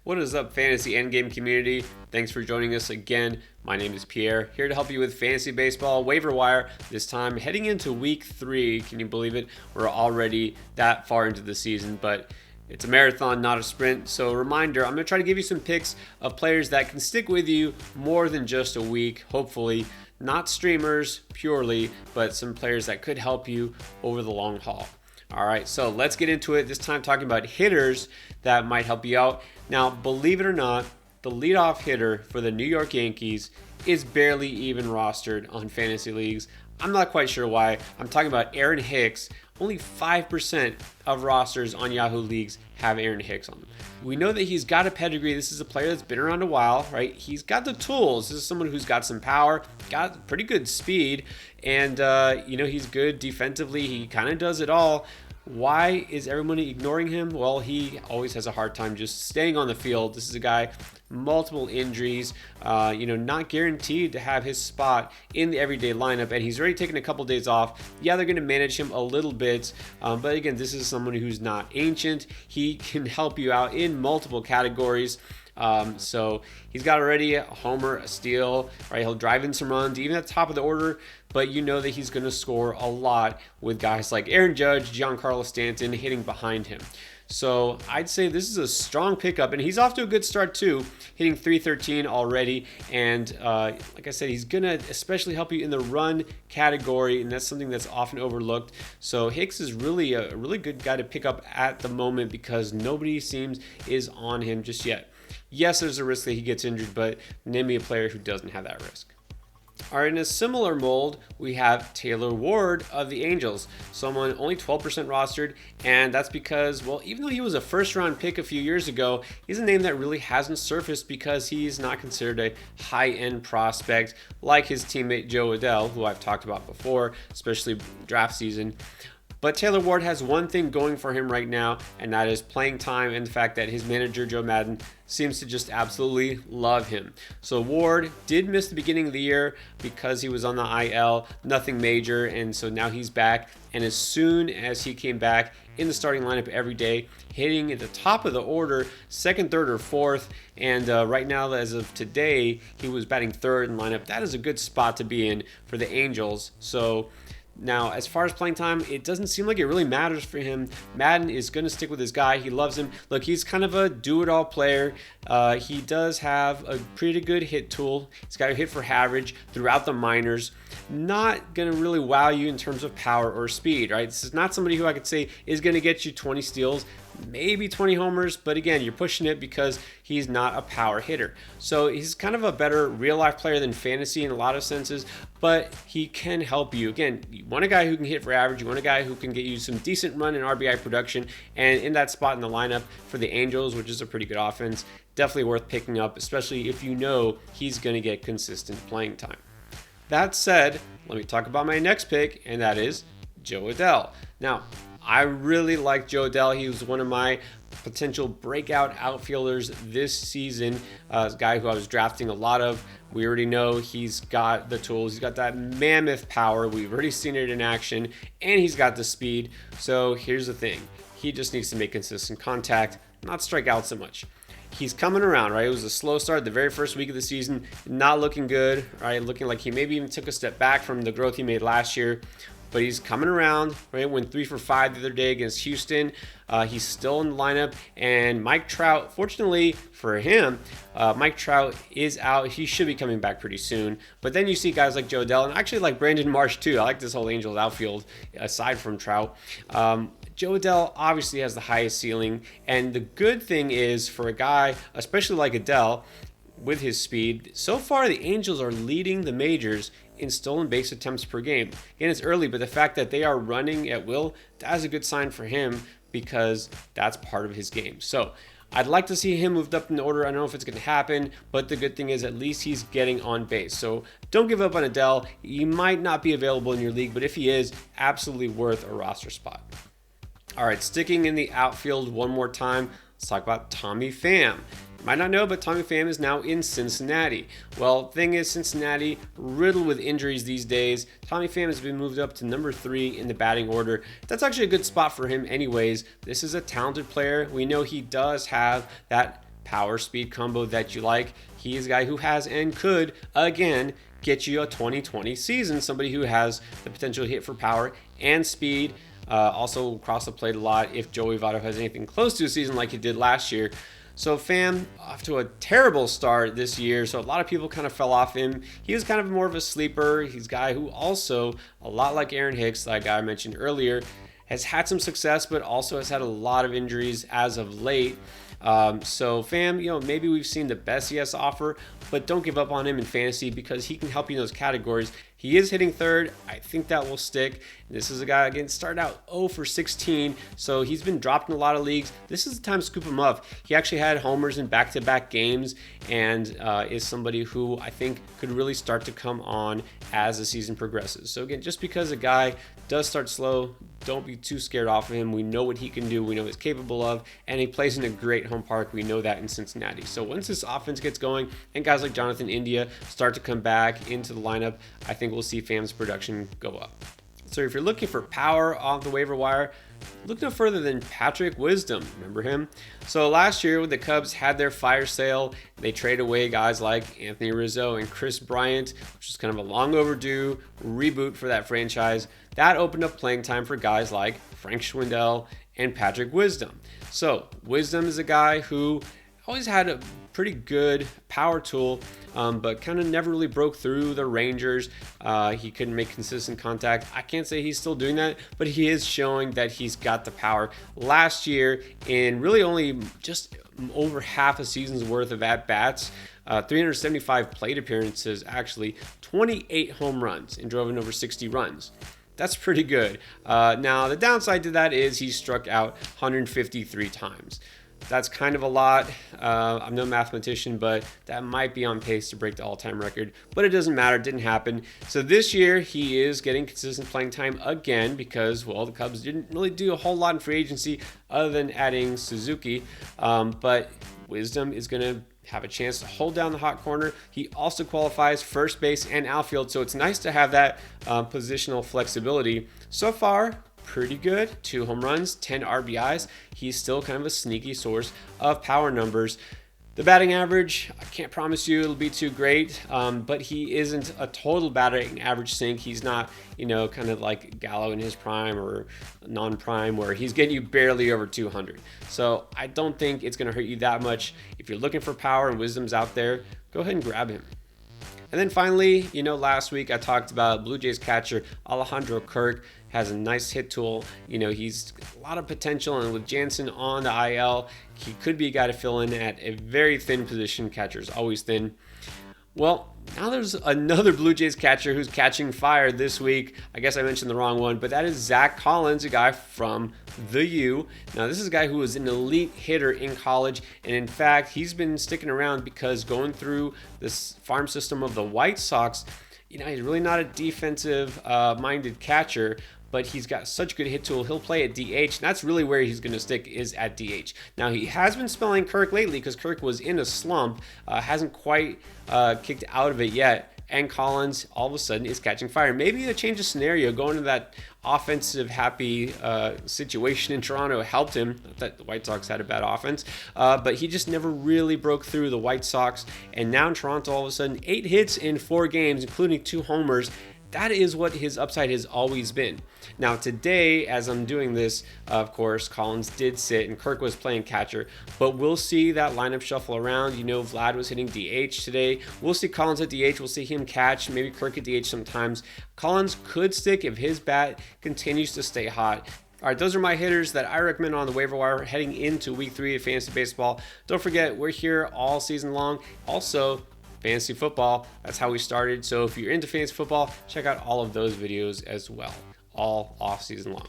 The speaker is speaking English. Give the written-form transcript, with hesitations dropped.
What is up, fantasy endgame community? Thanks for joining us again. My name is Pierre, here to help you with fantasy baseball waiver wire. This time heading into week 3. Can you believe it? We're already that far into the season, but it's a marathon, not a sprint. So a reminder, I'm going to try to give you some picks of players that can stick with you more than just a week, hopefully. Not streamers purely, but some players that could help you over the long haul. All right, so let's get into it. This time talking about hitters that might help you out. Now, believe it or not, the leadoff hitter for the New York Yankees is barely even rostered on fantasy leagues. I'm not quite sure why. I'm talking about Aaron Hicks. Only 5% of rosters on Yahoo leagues have Aaron Hicks on them. We know that he's got a pedigree. This is a player that's been around a while, right? He's got the tools. This is someone who's got some power, got pretty good speed, and he's good defensively. He kind of does it all. Why is everyone ignoring him? Well, he always has a hard time just staying on the field. This is a guy, multiple injuries, not guaranteed to have his spot in the everyday lineup, and he's already taken a couple days off. Yeah, they're going to manage him a little bit, but again, this is someone who's not ancient. He can help you out in multiple categories. So he's got already a homer, a steal, right? He'll drive in some runs, even at the top of the order, but you know that he's going to score a lot with guys like Aaron Judge, Giancarlo Stanton hitting behind him. So I'd say this is a strong pickup, and he's off to a good start too, hitting .313 already. And like I said, he's going to especially help you in the run category, and that's something that's often overlooked. So Hicks is really a really good guy to pick up at the moment because nobody seems is on him just yet. Yes, there's a risk that he gets injured, but name me a player who doesn't have that risk. All right, in a similar mold, we have Taylor Ward of the Angels, someone only 12% rostered, and that's because, well, even though he was a first-round pick a few years ago, he's a name that really hasn't surfaced because he's not considered a high-end prospect like his teammate Joe Adell, who I've talked about before, especially draft season. But Taylor Ward has one thing going for him right now, and that is playing time and the fact that his manager, Joe Madden, seems to just absolutely love him. So Ward did miss the beginning of the year because he was on the IL, nothing major, and so now he's back. And as soon as he came back in the starting lineup every day, hitting at the top of the order, second, third, or fourth, and right now, as of today, he was batting third in lineup. That is a good spot to be in for the Angels. So now, as far as playing time, it doesn't seem like it really matters for him. Madden is going to stick with his guy. He loves him. Look, he's kind of a do-it-all player. He does have a pretty good hit tool. He's got a hit for average throughout the minors. Not going to really wow you in terms of power or speed, right? This is not somebody who I could say is going to get you 20 steals, maybe 20 homers, but again, you're pushing it because he's not a power hitter. So he's kind of a better real-life player than fantasy in a lot of senses, but he can help you. Again, you want a guy who can hit for average, you want a guy who can get you some decent run and RBI production, and in that spot in the lineup for the Angels, which is a pretty good offense, definitely worth picking up, especially if you know he's going to get consistent playing time. That said, let me talk about my next pick, and that is Joe Adell. Now, I really like Joe Adell. He was one of my potential breakout outfielders this season. A guy who I was drafting a lot of. We already know he's got the tools. He's got that mammoth power. We've already seen it in action, and he's got the speed. So here's the thing. He just needs to make consistent contact, not strike out so much. He's coming around, right? It was a slow start the very first week of the season, not looking good, right? Looking like he maybe even took a step back from the growth he made last year. But he's coming around, right? Went 3 for 5 the other day against Houston. He's still in the lineup. And Mike Trout, fortunately for him, Mike Trout is out. He should be coming back pretty soon. But then you see guys like Joe Adell, and actually like Brandon Marsh too. I like this whole Angels outfield aside from Trout. Joe Adell obviously has the highest ceiling. And the good thing is for a guy, especially like Adell, with his speed, so far the Angels are leading the majors in stolen base attempts per game. Again, it's early, but the fact that they are running at will, that is a good sign for him because that's part of his game. So I'd like to see him moved up in the order. I don't know if it's going to happen, but the good thing is at least he's getting on base. So don't give up on Adell. He might not be available in your league, but if he is, absolutely worth a roster spot. All right, sticking in the outfield one more time, let's talk about Tommy Pham. Might not know, but Tommy Pham is now in Cincinnati. Well, thing is, Cincinnati riddled with injuries these days. Tommy Pham has been moved up to number 3 in the batting order. That's actually a good spot for him anyways. This is a talented player. We know he does have that power speed combo that you like, he is a guy who has and could, again, get you a 2020 season. Somebody who has the potential to hit for power and speed. Also cross the plate a lot if Joey Votto has anything close to a season like he did last year. So Pham off to a terrible start this year, so a lot of people kind of fell off him. He was kind of more of a sleeper. He's a guy who also, a lot like Aaron Hicks, that guy I mentioned earlier, has had some success, but also has had a lot of injuries as of late. So Pham, maybe we've seen the best he has to offer, but don't give up on him in fantasy because he can help you in those categories. He is hitting third. I think that will stick. This is a guy, again, started out 0 for 16, so he's been dropped in a lot of leagues. This is the time to scoop him up. He actually had homers in back-to-back games and is somebody who I think could really start to come on as the season progresses. So again, just because a guy does start slow, don't be too scared off of him. We know what he can do. We know what he's capable of, and he plays in a great home park. We know that in Cincinnati. So once this offense gets going and guys like Jonathan India start to come back into the lineup, I think we'll see Pham's production go up. So if you're looking for power off the waiver wire, look no further than Patrick Wisdon. Remember him? So last year when the Cubs had their fire sale, they traded away guys like Anthony Rizzo and Chris Bryant, which is kind of a long overdue reboot for that franchise. That opened up playing time for guys like Frank Schwindel and Patrick Wisdon. So Wisdon is a guy who always had a pretty good power tool, but kind of never really broke through the Rangers. He couldn't make consistent contact. I can't say he's still doing that, but he is showing that he's got the power. Last year, in really only just over half a season's worth of at-bats, 375 plate appearances, actually 28 home runs and drove in over 60 runs. That's pretty good. Now, the downside to that is he struck out 153 times. That's kind of a lot. I'm no mathematician, but that might be on pace to break the all-time record. But it doesn't matter. It didn't happen. So this year, he is getting consistent playing time again because, well, the Cubs didn't really do a whole lot in free agency other than adding Suzuki. But Wisdon is going to have a chance to hold down the hot corner. He also qualifies first base and outfield, so it's nice to have that positional flexibility. So far, pretty good. 2 home runs, 10 RBIs. He's still kind of a sneaky source of power numbers. The batting average, I can't promise you it'll be too great, but he isn't a total batting average sink. He's not, kind of like Gallo in his prime or non-prime where he's getting you barely over 200. So I don't think it's going to hurt you that much. If you're looking for power and Wisdom's out there, go ahead and grab him. And then finally, last week I talked about Blue Jays catcher Alejandro Kirk. Has a nice hit tool. He's a lot of potential, and with Jansen on the IL, he could be a guy to fill in at a very thin position. Catcher's always thin. Well, now there's another Blue Jays catcher who's catching fire this week. I guess I mentioned the wrong one, but that is Zack, a guy from the U. Now, this is a guy who was an elite hitter in college, and in fact, he's been sticking around because going through this farm system of the White Sox, he's really not a defensive-minded catcher, but he's got such good hit tool. He'll play at DH, and that's really where he's going to stick, is at DH. Now, he has been spelling Kirk lately because Kirk was in a slump, hasn't quite kicked out of it yet, and Collins all of a sudden is catching fire. Maybe a change of scenario, going to that offensive happy situation in Toronto helped him. Not that the White Sox had a bad offense, but he just never really broke through the White Sox, and now in Toronto all of a sudden 8 hits in 4 games, including 2 homers. That is what his upside has always been. Now today, as I'm doing this, of course, Collins did sit and Kirk was playing catcher, but we'll see that lineup shuffle around. Vlad was hitting DH today. We'll see Collins at DH. We'll see him catch, maybe Kirk at DH sometimes. Collins could stick if his bat continues to stay hot. All right, those are my hitters that I recommend on the waiver wire heading into week 3 of fantasy baseball. Don't forget, we're here all season long. Also, fantasy football, that's how we started. So if you're into fantasy football, check out all of those videos as well, all off season long.